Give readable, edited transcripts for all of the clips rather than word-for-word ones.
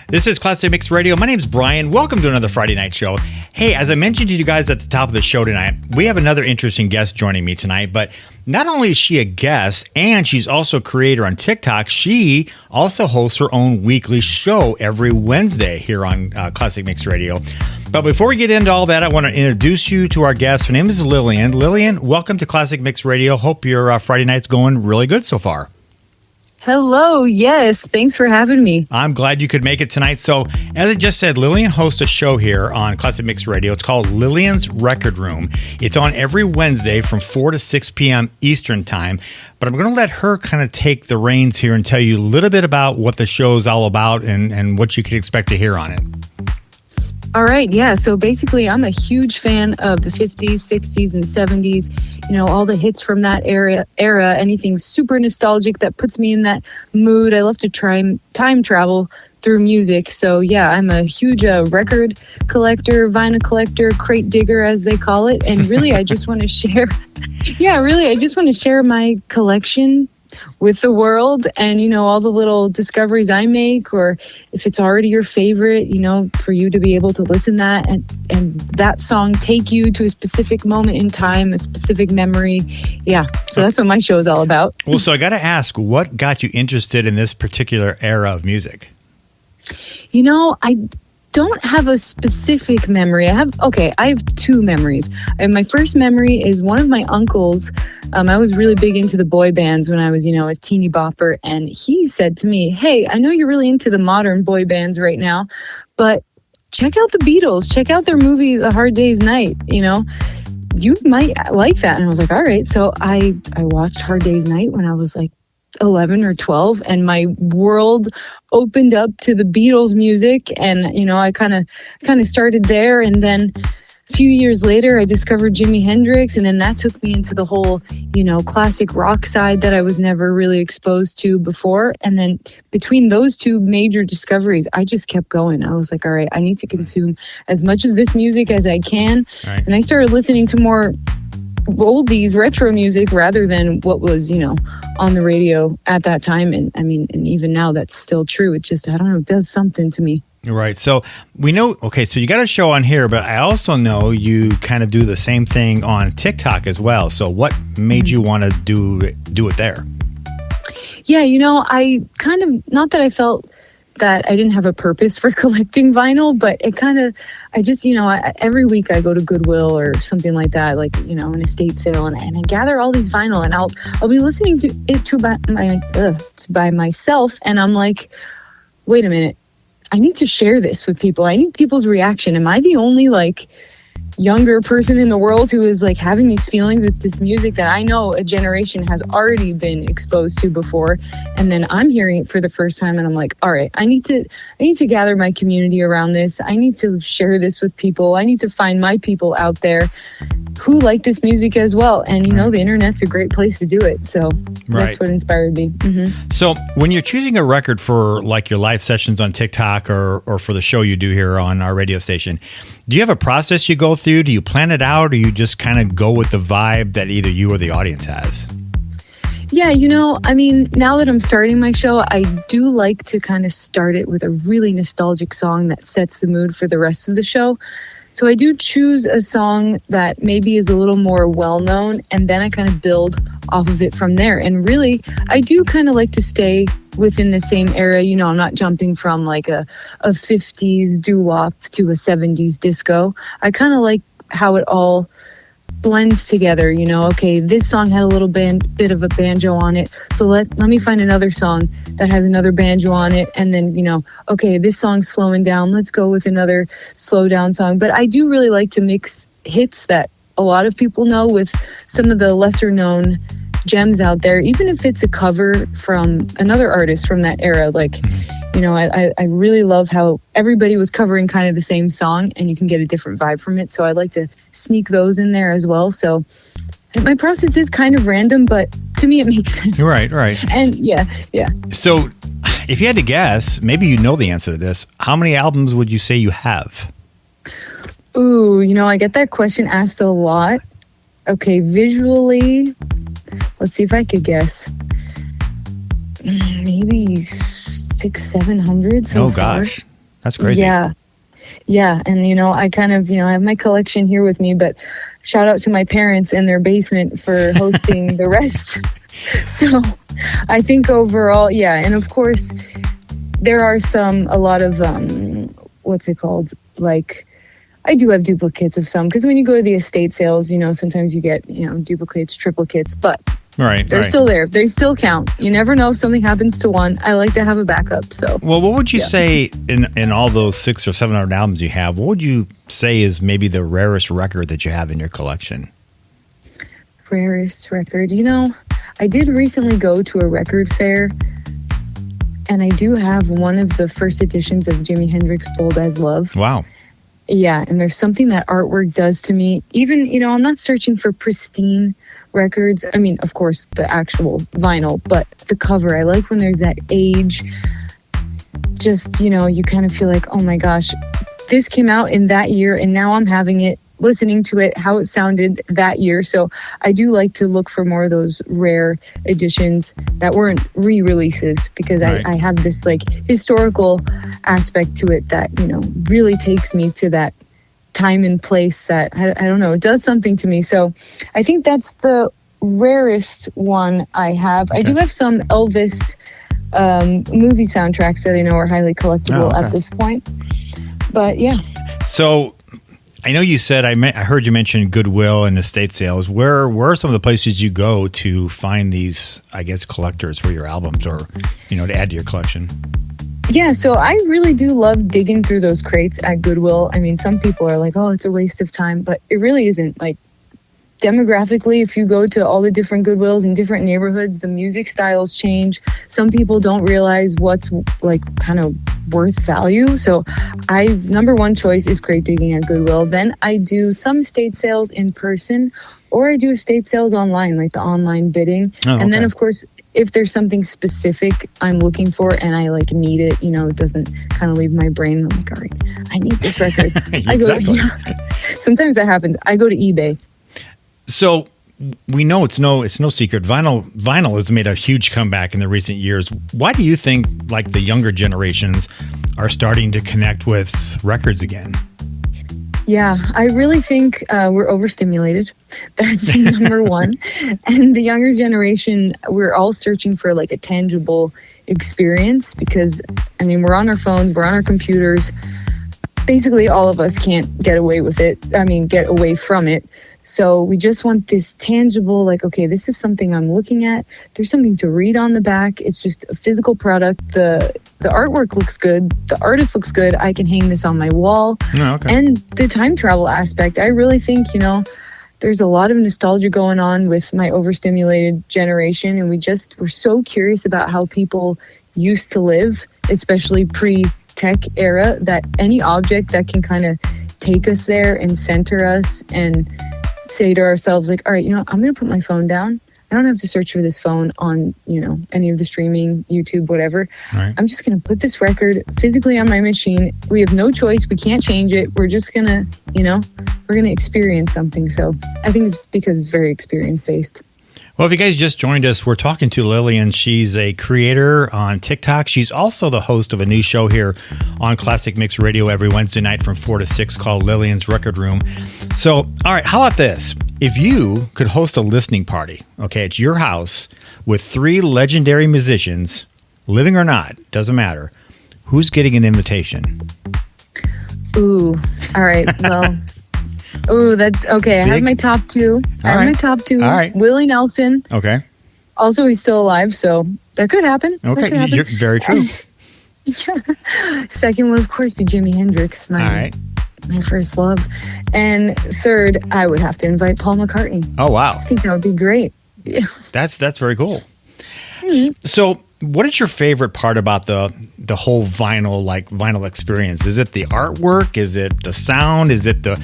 This is Classic Mix Radio. My name is Brian. Welcome to another Friday night show. Hey, as I mentioned to you guys at the top of the show tonight, we have another interesting guest joining me tonight. But not only is she a guest, and she's also a creator on TikTok, she also hosts her own weekly show every Wednesday here on Classic Mix Radio. But before we get into all that, I want to introduce you to our guest. Her name is Lilyan. Lilyan, welcome to Classic Mix Radio. Hope your Friday night's going really good so far. Hello. Yes. Thanks for having me. I'm glad you could make it tonight. So, as I just said, Lilyan hosts a show here on Classic Mix Radio. It's called Lilyan's Record Room. It's on every Wednesday from 4 to 6 p.m. Eastern Time. But I'm going to let her kind of take the reins here and tell you a little bit about what the show is all about and what you can expect to hear on it. All right. Yeah. So basically, I'm a huge fan of the 50s, 60s, and 70s. You know, all the hits from that era, anything super nostalgic that puts me in that mood. I love to try time travel through music. So, yeah, I'm a huge record collector, vinyl collector, crate digger, as they call it. And really, I just want to share. I just want to share my collection with the world and, you know, all the little discoveries I make, or if it's already your favorite, you know, for you to be able to listen to that and that song take you to a specific moment in time, a specific memory. Yeah. So that's what my show is all about. Well, so I got to ask, what got you interested in this particular era of music? You know, I don't have a specific memory. I have two memories. My first memory is one of my uncles. I was really big into the boy bands when I was, you know, a teeny bopper. And he said to me, "Hey, I know you're really into the modern boy bands right now, but check out the Beatles. Check out their movie, The Hard Day's Night. You know, you might like that." And I was like, all right. So I watched Hard Day's Night when I was like 11 or 12, and my world opened up to the Beatles music. And, you know, I kind of started there. And then a few years later, I discovered Jimi Hendrix. And then that took me into the whole, you know, classic rock side that I was never really exposed to before. And then between those two major discoveries, I just kept going. I was like, all right, I need to consume as much of this music as I can. Right. And I started listening to more oldies, retro music, rather than what was, you know, on the radio at that time. And I mean, and even now that's still true. It just, I don't know, it does something to me. Right. So we know, okay, so you got a show on here, but I also know you kind of do the same thing on TikTok as well. So what made you want to do it there? Yeah, you know, I kind of, not that I felt that I didn't have a purpose for collecting vinyl, but it kind of, I just, you know, every week I go to Goodwill or something like that, like, you know, an estate sale, and I gather all these vinyl, and I'll be listening to it by myself, and I'm like, wait a minute, I need to share this with people. I need people's reaction. Am I the only like younger person in the world who is like having these feelings with this music that I know a generation has already been exposed to before, and then I'm hearing it for the first time, and I'm like, all right, I need to gather my community around this. I need to share this with people. I need to find my people out there who like this music as well. And you know, the internet's a great place to do it. So that's what inspired me. Mm-hmm. So when you're choosing a record for like your live sessions on TikTok or for the show you do here on our radio station, do you have a process you go through? Do you plan it out, or you just kind of go with the vibe that either you or the audience has? Yeah, you know, I mean, now that I'm starting my show, I do like to kind of start it with a really nostalgic song that sets the mood for the rest of the show. So I do choose a song that maybe is a little more well-known, and then I kind of build off of it from there. And really, I do kind of like to stay within the same era. You know, I'm not jumping from like a 50s doo-wop to a 70s disco. I kind of like how it all blends together. You know, okay, this song had a little bit of a banjo on it, so let me find another song that has another banjo on it, and then, you know, okay, this song's slowing down, let's go with another slow down song. But I do really like to mix hits that a lot of people know with some of the lesser known gems out there, even if it's a cover from another artist from that era. Like, you know, I really love how everybody was covering kind of the same song, and you can get a different vibe from it. So I like to sneak those in there as well. So my process is kind of random, but to me it makes sense. Right. And yeah. So if you had to guess, maybe you know the answer to this, how many albums would you say you have? Ooh, you know, I get that question asked a lot. Okay, visually, let's see if I could guess. Maybe 600-700 so far. Gosh. That's crazy. Yeah. Yeah. And, I kind of, I have my collection here with me, but shout out to my parents in their basement for hosting the rest. So I think overall, yeah. And of course, there are a lot of, what's it called? Like, I do have duplicates of some, because when you go to the estate sales, sometimes you get, duplicates, triplicates, but they're still there. They still count. You never know if something happens to one. I like to have a backup. So, well, what would you say in all those 600 or 700 albums you have? What would you say is maybe the rarest record that you have in your collection? Rarest record, I did recently go to a record fair, and I do have one of the first editions of Jimi Hendrix Bold as Love. Wow. Yeah, and there's something that artwork does to me. Even, I'm not searching for pristine records. I mean, of course, the actual vinyl, but the cover. I like when there's that age. Just, you kind of feel like, oh my gosh, this came out in that year, and now I'm having it, listening to it, how it sounded that year. So I do like to look for more of those rare editions that weren't re-releases, because I have this like historical aspect to it that, really takes me to that time and place that, I don't know, it does something to me. So I think that's the rarest one I have. Okay. I do have some Elvis movie soundtracks that I know are highly collectible at this point. But yeah. So I know you said, I heard you mention Goodwill and estate sales. Where are some of the places you go to find these, I guess, collectors for your albums, or, to add to your collection? Yeah, so I really do love digging through those crates at Goodwill. I mean, some people are like, oh, it's a waste of time, but it really isn't. Like, demographically, if you go to all the different Goodwills in different neighborhoods, the music styles change. Some people don't realize what's like kind of worth value. So number one choice is crate digging at Goodwill. Then I do some estate sales in person, or I do estate sales online, like the online bidding. And then, of course, if there's something specific I'm looking for and I like need it, it doesn't kind of leave my brain. I'm like, all right, I need this record. Exactly. Sometimes that happens. I go to eBay. So we know it's no secret. Vinyl has made a huge comeback in the recent years. Why do you think like the younger generations are starting to connect with records again? Yeah, I really think we're overstimulated. That's number one. And the younger generation, we're all searching for like a tangible experience, because, I mean, we're on our phones, we're on our computers. Basically, all of us can't get away with it. I mean, get away from it. So we just want this tangible, like, okay, this is something I'm looking at. There's something to read on the back. It's just a physical product. The artwork looks good. The artist looks good. I can hang this on my wall. Oh, okay. And the time travel aspect, I really think, there's a lot of nostalgia going on with my overstimulated generation. And we're so curious about how people used to live, especially pre-tech era, that any object that can kind of take us there and center us and say to ourselves, like, all right, I'm going to put my phone down. I don't have to search for this phone on, any of the streaming, YouTube, whatever. Right. I'm just going to put this record physically on my machine. We have no choice. We can't change it. We're just going to, we're going to experience something. So I think it's because it's very experience-based. Well, if you guys just joined us, we're talking to Lilyan. She's a creator on TikTok. She's also the host of a new show here on Classic Mix Radio every Wednesday night from 4 to 6 called Lilyan's Record Room. So, all right, how about this? If you could host a listening party, okay, at your house with 3 legendary musicians, living or not, doesn't matter, who's getting an invitation? Ooh, all right, well... Oh, that's okay. Sick. I have my top 2. All right. All right. Willie Nelson. Okay. Also, he's still alive, so that could happen. Okay, you're very true. Yeah. Second would, of course, be Jimi Hendrix, my first love. And third, I would have to invite Paul McCartney. Oh, wow. I think that would be great. Yeah. That's very cool. Mm-hmm. So, what is your favorite part about the whole vinyl experience? Is it the artwork? Is it the sound? Is it the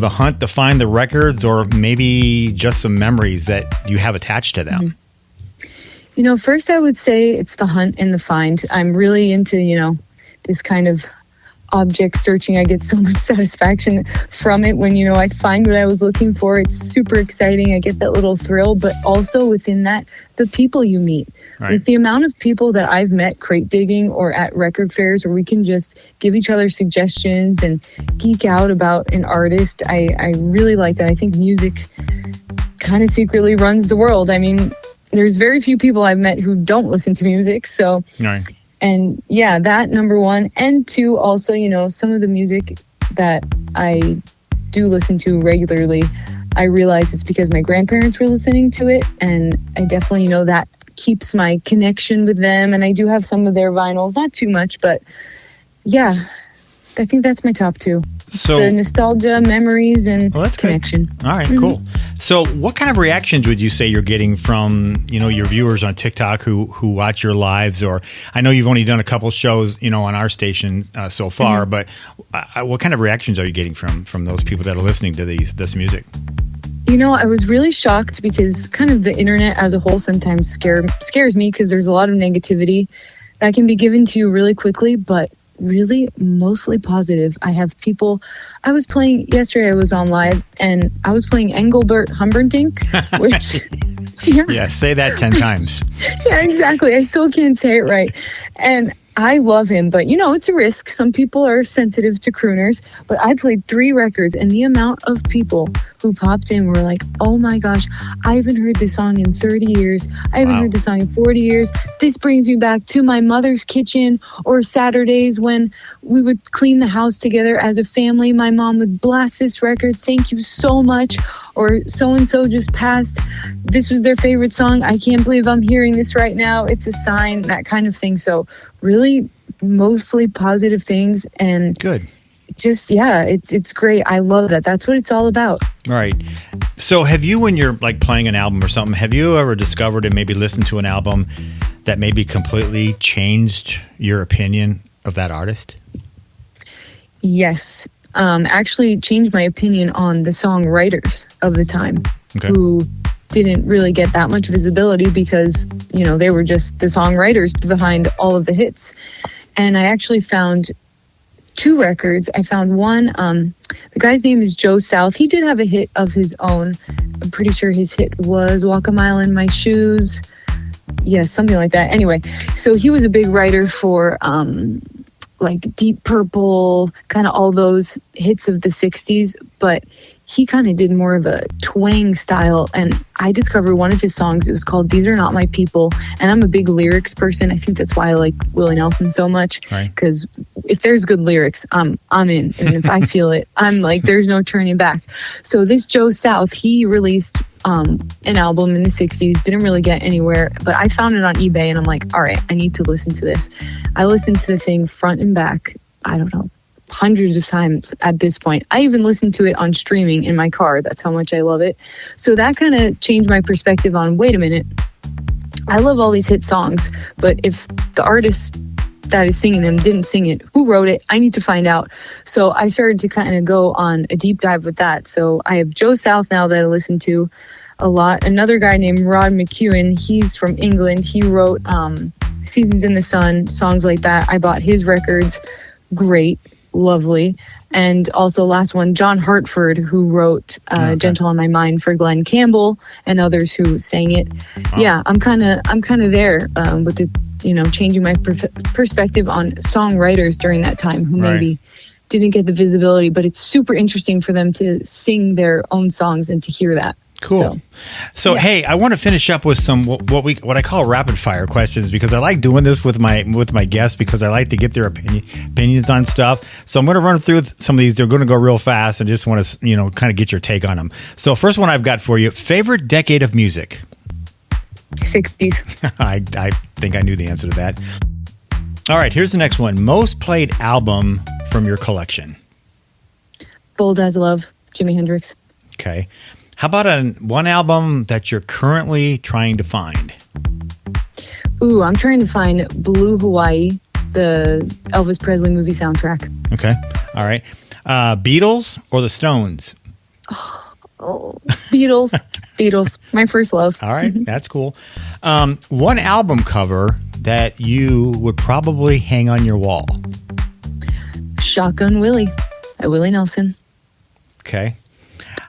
hunt to find the records, or maybe just some memories that you have attached to them? First I would say it's the hunt and the find. I'm really into, this kind of object searching. I get so much satisfaction from it when, I find what I was looking for. It's super exciting. I get that little thrill, but also within that, the people you meet. Right. Like the amount of people that I've met crate digging or at record fairs where we can just give each other suggestions and geek out about an artist. I really like that. I think music kind of secretly runs the world. I mean, there's very few people I've met who don't listen to music. So, right. And yeah, that number one. And two, also, some of the music that I do listen to regularly, I realize it's because my grandparents were listening to it. And I definitely know that keeps my connection with them. And I do have some of their vinyls, not too much, but yeah, I think that's my top two. So the nostalgia, memories, and that's connection. Good. All right, cool. So what kind of reactions would you say you're getting from, your viewers on TikTok who watch your lives? Or I know you've only done a couple shows, on our station so far, but what kind of reactions are you getting from those people that are listening to this music? I was really shocked because kind of the internet as a whole sometimes scares me because there's a lot of negativity that can be given to you really quickly, but really mostly positive. I have people, I was playing, yesterday I was on live and I was playing Engelbert Humperdinck, which... Yeah, say that 10 times. Yeah, exactly. I still can't say it right. And I love him, but it's a risk. Some people are sensitive to crooners, but I played 3 records and the amount of people who popped in were like, oh my gosh, I haven't heard this song in 30 years. I haven't heard this song in 40 years. This brings me back to my mother's kitchen or Saturdays when we would clean the house together as a family. My mom would blast this record. Thank you so much. Or so-and-so just passed. This was their favorite song. I can't believe I'm hearing this right now. It's a sign, that kind of thing. So really mostly positive things and good. Just, yeah, it's great. I love that. That's what it's all about. Right. So have you, when you're like playing an album or something, have you ever discovered and maybe listened to an album that maybe completely changed your opinion of that artist? Yes. Actually changed my opinion on the songwriters of the time who didn't really get that much visibility because, they were just the songwriters behind all of the hits. And I actually found 2 records. I found one, the guy's name is Joe South. He did have a hit of his own. I'm pretty sure his hit was Walk a Mile in My Shoes. Yeah, something like that. Anyway, so he was a big writer for like Deep Purple, kind of all those hits of the 60s, but he kind of did more of a twang style. And I discovered one of his songs. It was called These Are Not My People. And I'm a big lyrics person. I think that's why I like Willie Nelson so much. Because if there's good lyrics, I'm in. And if I feel it, I'm like, there's no turning back. So this Joe South, he released an album in the 60s, didn't really get anywhere, but I found it on eBay and I'm like, all right, I need to listen to this. I listened to the thing front and back, I don't know, hundreds of times at this point. I even listened to it on streaming in my car. That's how much I love it. So that kind of changed my perspective on, wait a minute, I love all these hit songs, but if the artist that is singing them didn't sing it, who wrote it? I need to find out. So I started to kind of go on a deep dive with that. So I have Joe South now that I listen to a lot. Another guy named Rod McEwen, he's from England. He wrote Seasons in the Sun, songs like that. I bought his records. Great, lovely. And also last one, John Hartford, who wrote Gentle on My Mind for Glenn Campbell and others who sang it. Yeah, I'm kind of there with the, changing my perspective on songwriters during that time who maybe didn't get the visibility, but it's super interesting for them to sing their own songs and to hear that. Cool. So yeah. Hey, I want to finish up with some what I call rapid fire questions because I like doing this with my guests because I like to get their opinions on stuff. So I'm going to run through some of these. They're going to go real fast and just want to kind of get your take on them. So first one I've got for you: favorite decade of music. 60s. I think I knew the answer to that. All right, here's the next one: most played album from your collection. Bold as Love, Jimi Hendrix. Okay. How about one album that you're currently trying to find? Ooh, I'm trying to find Blue Hawaii, the Elvis Presley movie soundtrack. Okay. All right. Beatles or the Stones? Oh, Beatles. Beatles. My first love. All right. That's cool. One album cover that you would probably hang on your wall? Shotgun Willie by Willie Nelson. Okay.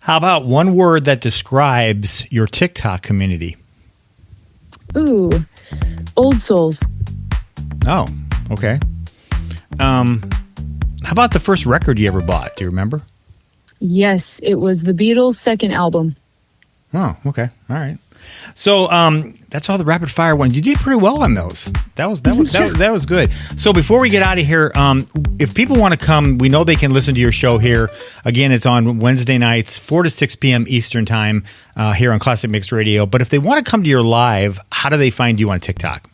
How about one word that describes your TikTok community? Ooh, Old Souls. Oh, okay. How about the first record you ever bought? Do you remember? Yes, it was the Beatles' second album. Oh, okay. All right. So that's all the rapid fire ones. You did pretty well on those. That was good. So before we get out of here, if people want to come, we know they can listen to your show here. Again, it's on Wednesday nights, 4 to 6 p.m. Eastern time here on Classic Mix Radio. But if they want to come to your live, how do they find you on TikTok?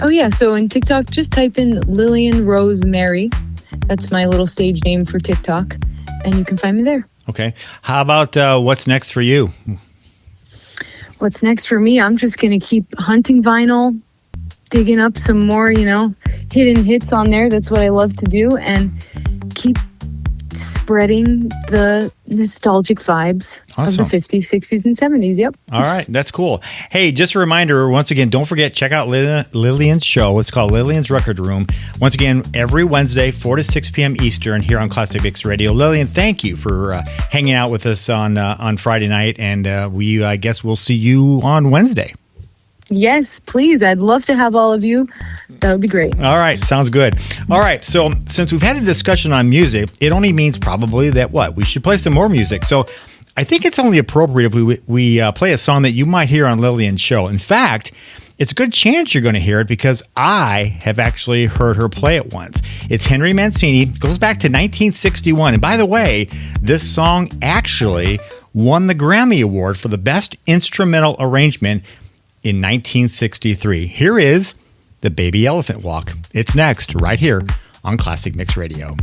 Oh, yeah. So in TikTok, just type in Lilyan Rosemary. That's my little stage name for TikTok. And you can find me there. Okay. How about what's next for you? What's next for me? I'm just going to keep hunting vinyl, digging up some more, hidden hits on there. That's what I love to do. And keep spreading the nostalgic vibes of the 50s, 60s, and 70s. Yep. All right. That's cool. Hey, just a reminder, once again, don't forget, check out Lilyan's show. It's called Lilyan's Record Room. Once again, every Wednesday, 4 to 6 p.m. Eastern here on Classic Mix Radio. Lilyan, thank you for hanging out with us on Friday night. And I guess we'll see you on Wednesday. Yes, please. I'd love to have all of you. That would be great. All right. Sounds good. All right. So since we've had a discussion on music, it only means probably that we should play some more music. So I think it's only appropriate if we play a song that you might hear on Lilyan's show. In fact, it's a good chance you're going to hear it because I have actually heard her play it once. It's Henry Mancini. It goes back to 1961. And by the way, this song actually won the Grammy Award for the Best Instrumental Arrangement in 1963. Here is the Baby Elephant Walk. It's next, right here on Classic Mix Radio.